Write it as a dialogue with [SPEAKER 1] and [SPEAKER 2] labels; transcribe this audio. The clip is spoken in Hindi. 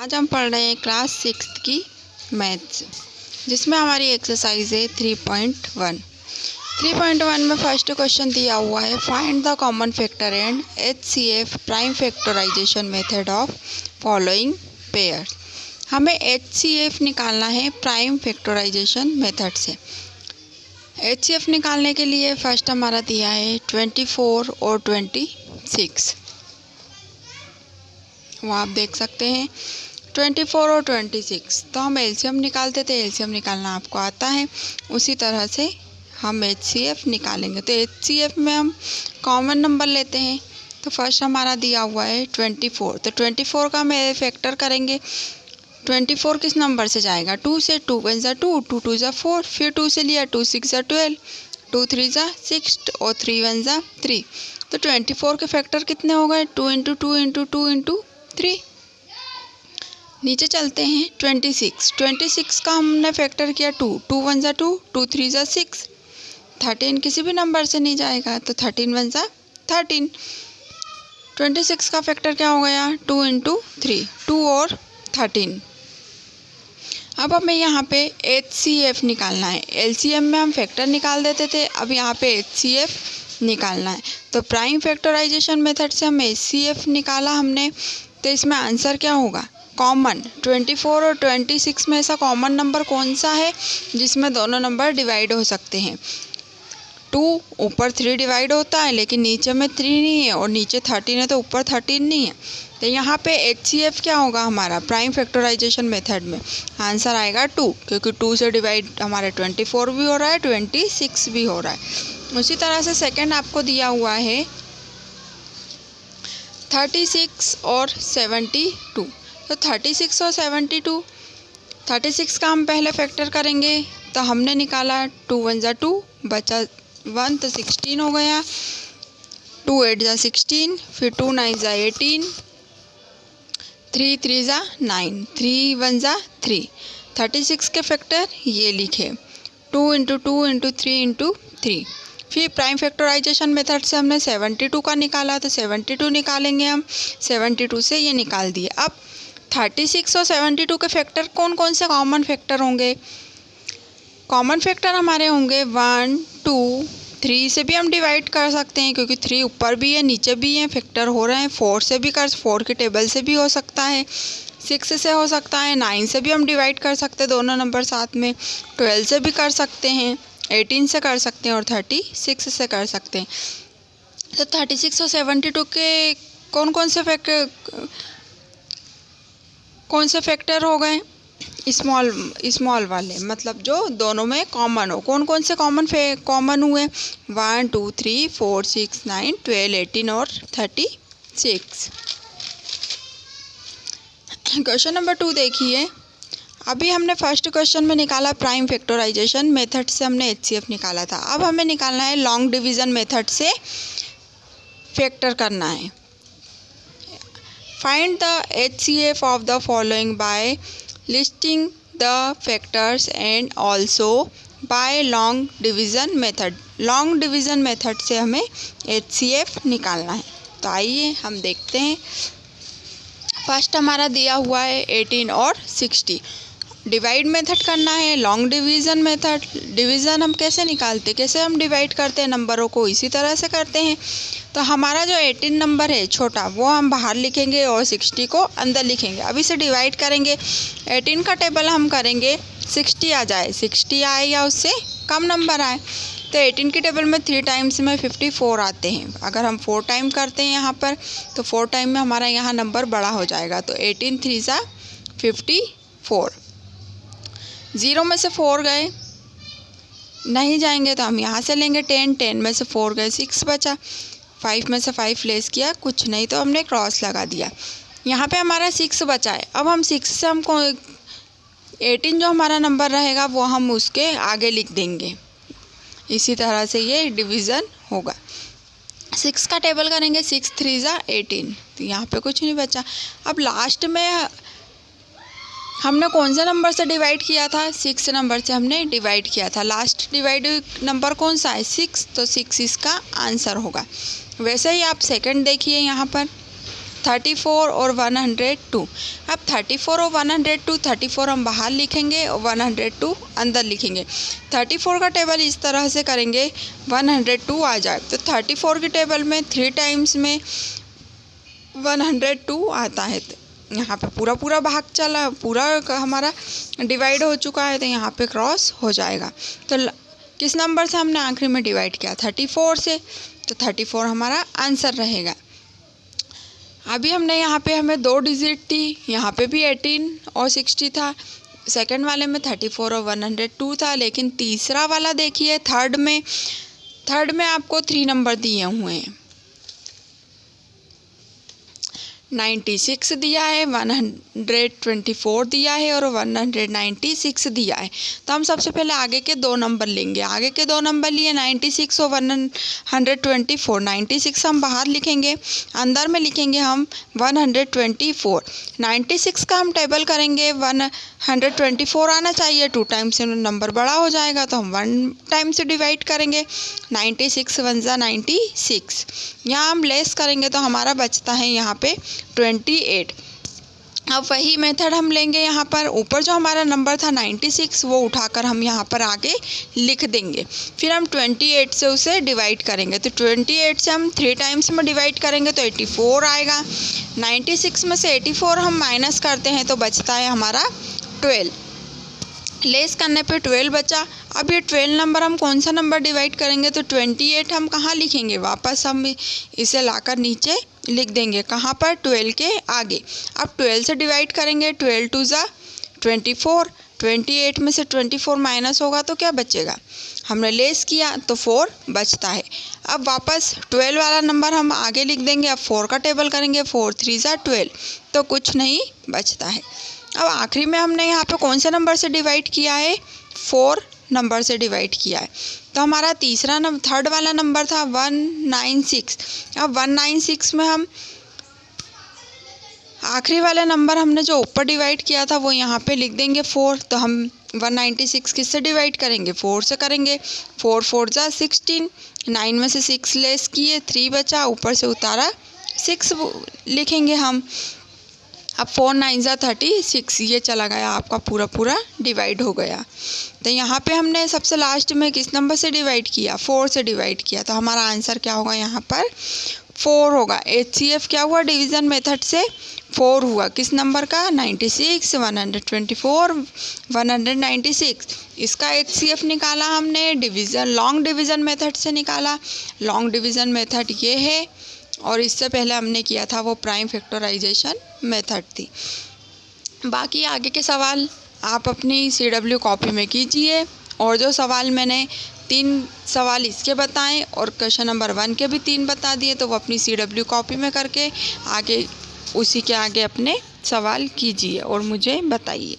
[SPEAKER 1] आज हम पढ़ रहे हैं क्लास 6 की मैथ्स, जिसमें हमारी एक्सरसाइज है 3.1। 3.1 में फर्स्ट क्वेश्चन दिया हुआ है, find the common factor and HCF prime factorisation method of following pairs. हमें HCF निकालना है प्राइम फैक्टराइजेशन मेथड से। HCF निकालने के लिए फर्स्ट हमारा दिया है 24 और 26, वो आप देख सकते हैं 24 और 26। तो हम एलसीएम निकालते थे, एलसीएम निकालना आपको आता है, उसी तरह से हम HCF निकालेंगे। तो HCF में हम कॉमन नंबर लेते हैं। तो फर्स्ट हमारा दिया हुआ है 24, तो 24 का हम फैक्टर करेंगे। 24 किस नंबर से जाएगा? 2 से। 2 1 ज़ा 2, 2 2 ज़ा 4, फिर 2 से लिया 2 6 ज़ा 12, 2 3 ज़ा 6 और 3 1 ज़ा 3। तो 24 के फैक्टर कितने हो गए? 2 × 2 × 2 × 3। नीचे चलते हैं 26 का हमने फैक्टर किया 2, 2 1 ज़ा 2, 2 3 ज़ा 6, 13 किसी भी नंबर से नहीं जाएगा, तो 13 1 ज़ा 13। 26 का फैक्टर क्या हो गया? 2 × 3, 2 और 13। अब हमें यहाँ पे HCF निकालना है। LCM में हम फैक्टर निकाल देते थे, अब यहाँ पे HCF निकालना है। तो प्राइम फैक्टराइजेशन मेथड से हम HCF निकाला हमने, तो इसमें आंसर क्या होगा? कॉमन 24 और 26 में ऐसा कॉमन नंबर कौन सा है जिसमें दोनों नंबर डिवाइड हो सकते हैं? 2 ऊपर 3 डिवाइड होता है, लेकिन नीचे में 3 नहीं है, और नीचे 13 है तो ऊपर 13 नहीं है। तो यहाँ पे HCF क्या होगा हमारा प्राइम फैक्टराइजेशन मेथड में? आंसर आएगा 2, क्योंकि 2 से डिवाइड हमारे 24 भी हो रहा है, 26 भी हो रहा है। उसी तरह से सेकंड आपको दिया हुआ है 36 और 72। तो 36 और 72, 36 का हम पहले फैक्टर करेंगे। तो हमने निकाला 2 1 ज़ा 2, बचा 1, तो 16 हो गया। 2 8 ज़ा 16, फिर 2 9 ज़ा 18, 3 3 ज़ा 9, 3 1 ज़ा 3। 36 के फैक्टर ये लिखे 2 × 2 × 3 × 3। फिर प्राइम फैक्टराइजेशन मेथड से हमने 72 का निकाला, तो 72 निकालेंगे हम। 72 से ये निकाल दिए। अब 36 और 72 के फैक्टर कौन कौन से कॉमन फैक्टर होंगे? कॉमन फैक्टर हमारे होंगे 1 2 3 से भी हम डिवाइड कर सकते हैं, क्योंकि 3 ऊपर भी है नीचे भी है, फैक्टर हो रहे हैं। 4 से भी 4 के टेबल से भी हो सकता है, 6 से हो सकता है, 9 से भी हम डिवाइड कर सकते हैं दोनों नंबर साथ में, 12 से भी कर सकते हैं, 18 से कर सकते हैं, और 36 से कर सकते हैं। तो 36 और 72 के कौन कौन से फैक्टर हो गए? स्मॉल वाले, मतलब जो दोनों में कॉमन हो। कौन कौन से कॉमन हुए? 1 2 3 4 6 9 12 18 और 36। क्वेश्चन नंबर 2 देखिए। अभी हमने फर्स्ट क्वेश्चन में निकाला प्राइम फैक्टराइजेशन मेथड से, हमने HCF निकाला था। अब हमें निकालना है लॉन्ग डिवीज़न मेथड से फैक्टर करना है। Find the HCF of the following by listing the factors and also by long division method. Long division method से हमें HCF निकालना है। तो आइए हम देखते हैं। फर्स्ट हमारा दिया हुआ है 18 और 60। डिवाइड मेथड करना है, लॉन्ग डिवीज़न मेथड। डिवीज़न हम कैसे निकालते, कैसे हम डिवाइड करते हैं नंबरों को, इसी तरह से करते हैं। तो हमारा जो 18 नंबर है छोटा, वो हम बाहर लिखेंगे और 60 को अंदर लिखेंगे। अब इसे डिवाइड करेंगे। 18 का टेबल हम करेंगे 60 आ जाए, 60 आए या उससे कम नंबर आए। तो 18 के टेबल में 3 टाइम्स में 54 आते हैं। अगर हम 4 टाइम करते हैं यहाँ पर, तो 4 टाइम में हमारा यहाँ नंबर बड़ा हो जाएगा। तो 18 3 ज़ा 54। 0 में से 4 गए, नहीं जाएंगे तो हम यहाँ से लेंगे 10, 10 में से 4 गए, 6 बचा। 5 में से 5 लेस किया, कुछ नहीं, तो हमने क्रॉस लगा दिया। यहाँ पे हमारा 6 बचा है। अब हम 6 से हमको 18 जो हमारा नंबर रहेगा वो हम उसके आगे लिख देंगे। इसी तरह से ये डिवीज़न होगा। 6 का टेबल करेंगे, 6 3 ज़ा 18, तो यहाँ पे कुछ नहीं बचा। अब लास्ट में हमने कौन से नंबर से डिवाइड किया था? 6 नंबर से हमने डिवाइड किया था। लास्ट डिवाइड नंबर कौन सा है? 6, तो 6 इसका आंसर होगा। वैसे ही आप सेकंड देखिए यहाँ पर 34 और 102। अब 34 और 102, 34 हम बाहर लिखेंगे और 102 अंदर लिखेंगे। 34 का टेबल इस तरह से करेंगे 102 आ जाए, तो 34 की टेबल में 3 टाइम्स में 102 आता है। तो यहाँ पे पूरा पूरा भाग चला, पूरा हमारा डिवाइड हो चुका है, तो यहाँ पे क्रॉस हो जाएगा। तो किस नंबर से हमने आखिरी में डिवाइड किया? 34 से, तो 34 हमारा आंसर रहेगा। अभी हमने यहाँ पे हमें 2 डिजिट थी, यहाँ पे भी 18 और 60 था, सेकंड वाले में 34 और 102 था, लेकिन तीसरा वाला देखिए थर्ड में आपको 3 नंबर दिए हुए हैं। 96 दिया है, 124 दिया है और 196 दिया है। तो हम सबसे पहले आगे के 2 नंबर लेंगे। आगे के 2 नंबर लिए 96 और 124। 96 हम बाहर लिखेंगे, अंदर में लिखेंगे हम 124। 96 का हम टेबल करेंगे, 124 आना चाहिए, 2 टाइम्स से नंबर बड़ा हो जाएगा, तो हम 1 टाइम से डिवाइड करेंगे। 96 1 जा 96। यहाँ हम लेस करेंगे तो हमारा बचता है यहाँ पे 28। अब वही मेथड हम लेंगे, यहाँ पर ऊपर जो हमारा नंबर था 96 वो उठाकर हम यहाँ पर आगे लिख देंगे। फिर हम 28 से उसे डिवाइड करेंगे, तो 28 से हम 3 टाइम्स में डिवाइड करेंगे तो 84 आएगा। 96 में से 84 हम माइनस करते हैं तो बचता है हमारा 12। लेस करने पे 12 बचा। अब ये 12 नंबर हम कौन सा नंबर डिवाइड करेंगे? तो 28 हम कहाँ लिखेंगे? वापस हम इसे लाकर नीचे लिख देंगे, कहाँ पर? 12 के आगे। अब 12 से डिवाइड करेंगे, 12 2 जा 24। 28 में से 24 माइनस होगा तो क्या बचेगा? हमने लेस किया तो 4 बचता है। अब वापस 12 वाला नंबर हम आगे लिख देंगे। अब 4 का टेबल करेंगे, 4 3 जा 12, तो कुछ नहीं बचता है। अब आखिरी में हमने यहाँ पे कौन से नंबर से डिवाइड किया है? 4 नंबर से डिवाइड किया है। तो हमारा थर्ड वाला नंबर था 196। अब 196 में हम आखिरी वाले नंबर हमने जो ऊपर डिवाइड किया था वो यहाँ पे लिख देंगे 4। तो हम 196 किससे डिवाइड करेंगे? 4 से करेंगे। 4 4 जा 16। 9 में से 6 लेस किए, 3 बचा, ऊपर से उतारा 6 लिखेंगे हम। अब 4 9 जा 36, ये चला गया आपका पूरा डिवाइड हो गया। तो यहाँ पे हमने सबसे लास्ट में किस नंबर से डिवाइड किया? 4 से डिवाइड किया, तो हमारा आंसर क्या होगा? यहाँ पर 4 होगा। HCF क्या हुआ? डिवीज़न मेथड से 4 हुआ। किस नंबर का? 96, 124, 196। इसका HCF निकाला हमने लॉन्ग डिवीज़न मेथड से निकाला। लॉन्ग डिवीज़न मेथड ये है, और इससे पहले हमने किया था वो प्राइम फैक्टराइजेशन मेथड थी। बाकी आगे के सवाल आप अपनी CW कॉपी में कीजिए, और जो सवाल मैंने 3 सवाल इसके बताएं और क्वेश्चन नंबर 1 के भी 3 बता दिए, तो वो अपनी CW कॉपी में करके आगे उसी के आगे अपने सवाल कीजिए और मुझे बताइए।